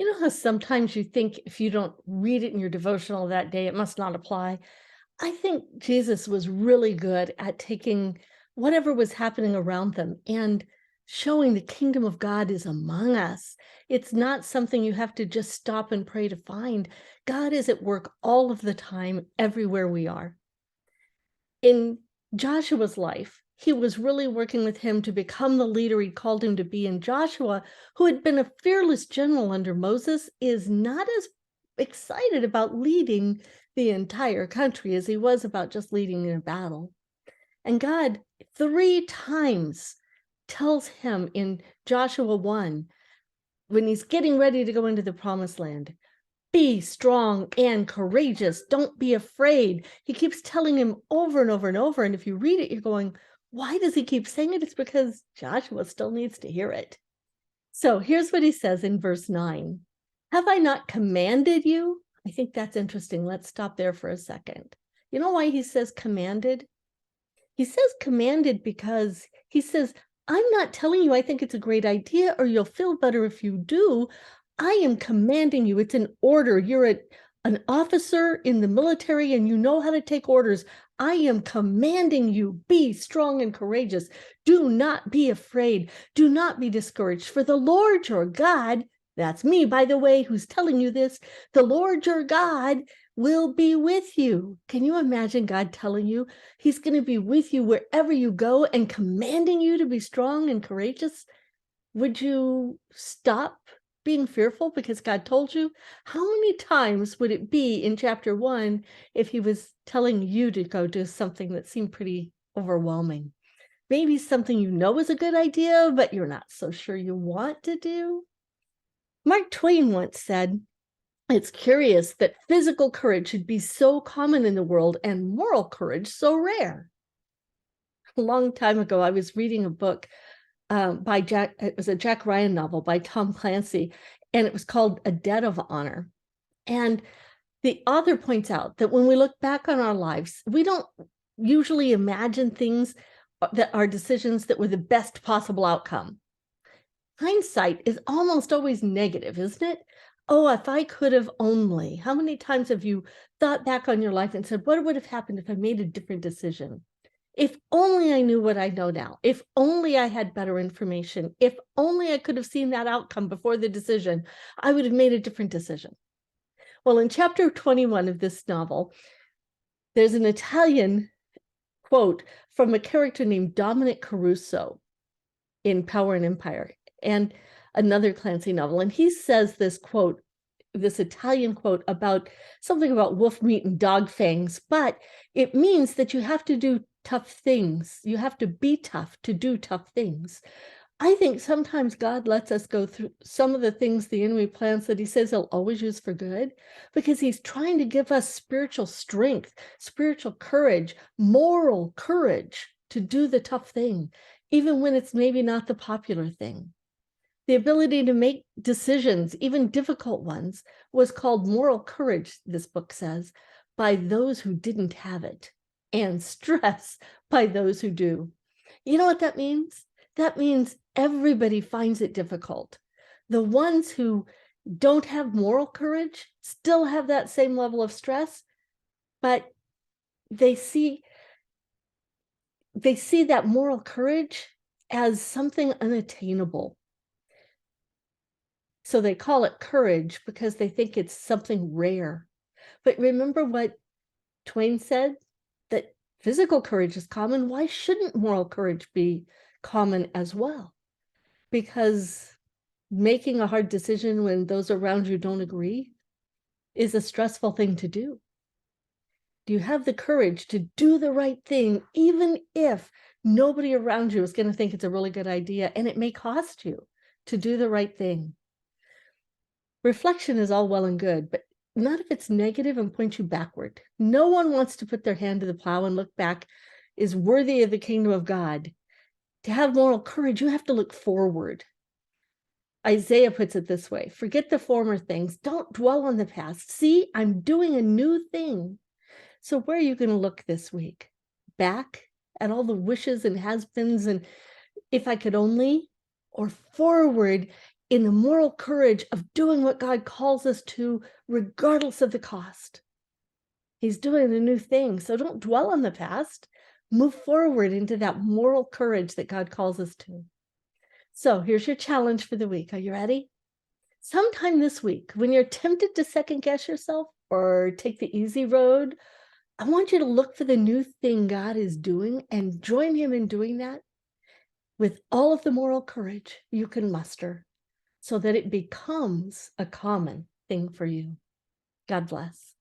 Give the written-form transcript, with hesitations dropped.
You know how sometimes you think if you don't read it in your devotional that day, it must not apply? I think Jesus was really good at taking whatever was happening around them and showing the kingdom of God is among us. It's not something you have to just stop and pray to find. God is at work all of the time, everywhere we are. In Joshua's life, he was really working with him to become the leader he called him to be. And Joshua, who had been a fearless general under Moses, is not as excited about leading the entire country as he was about just leading in a battle. And God 3 times tells him in Joshua 1, when he's getting ready to go into the promised land, be strong and courageous. Don't be afraid. He keeps telling him over and over and over. And if you read it, you're going, why does he keep saying it? It's because Joshua still needs to hear it. So here's what he says in verse 9. Have I not commanded you? I think that's interesting. Let's stop there for a second. You know why he says commanded? He says commanded because he says, I'm not telling you I think it's a great idea or you'll feel better if you do. I am commanding you. It's an order. You're an officer in the military and you know how to take orders. I am commanding you, be strong and courageous. Do not be afraid. Do not be discouraged. For the Lord your God, that's me, by the way, who's telling you this, the Lord your God will be with you. Can you imagine God telling you he's going to be with you wherever you go and commanding you to be strong and courageous? Would you stop being fearful because God told you? How many times would it be in chapter 1 if he was telling you to go do something that seemed pretty overwhelming? Maybe something you know is a good idea, but you're not so sure you want to do. Mark Twain once said, it's curious that physical courage should be so common in the world and moral courage so rare. A long time ago, I was reading a book it was a Jack Ryan novel by Tom Clancy, and it was called A Debt of Honor. And the author points out that when we look back on our lives, we don't usually imagine things that are decisions that were the best possible outcome. Hindsight is almost always negative, isn't it? Oh, if I could have only. How many times have you thought back on your life and said, what would have happened if I made a different decision? If only I knew what I know now. If only I had better information. If only I could have seen that outcome before the decision, I would have made a different decision. Well, in chapter 21 of this novel, there's an Italian quote from a character named Dominic Caruso in Power and Empire, and another Clancy novel. And he says this quote, this Italian quote about something about wolf meat and dog fangs, but it means that you have to do tough things. You have to be tough to do tough things. I think sometimes God lets us go through some of the things the enemy plans that he says he'll always use for good, because he's trying to give us spiritual strength, spiritual courage, moral courage to do the tough thing, even when it's maybe not the popular thing. The ability to make decisions, even difficult ones, was called moral courage, this book says, by those who didn't have it, and stress by those who do. You know what that means? That means everybody finds it difficult. The ones who don't have moral courage still have that same level of stress, but they see that moral courage as something unattainable. So they call it courage because they think it's something rare. But remember what Twain said, that physical courage is common. Why shouldn't moral courage be common as well? Because making a hard decision when those around you don't agree is a stressful thing to do. Do you have the courage to do the right thing, even if nobody around you is going to think it's a really good idea, and it may cost you to do the right thing? Reflection is all well and good, but not if it's negative and points you backward. No one wants to put their hand to the plow and look back is worthy of the kingdom of God. To have moral courage, you have to look forward. Isaiah puts it this way: forget the former things. Don't dwell on the past. See, I'm doing a new thing. So where are you going to look this week? Back at all the wishes and has-beens and if I could only, or forward in the moral courage of doing what God calls us to, regardless of the cost. He's doing a new thing. So don't dwell on the past. Move forward into that moral courage that God calls us to. So here's your challenge for the week. Are you ready? Sometime this week, when you're tempted to second guess yourself or take the easy road, I want you to look for the new thing God is doing and join him in doing that with all of the moral courage you can muster so that it becomes a common thing for you. God bless.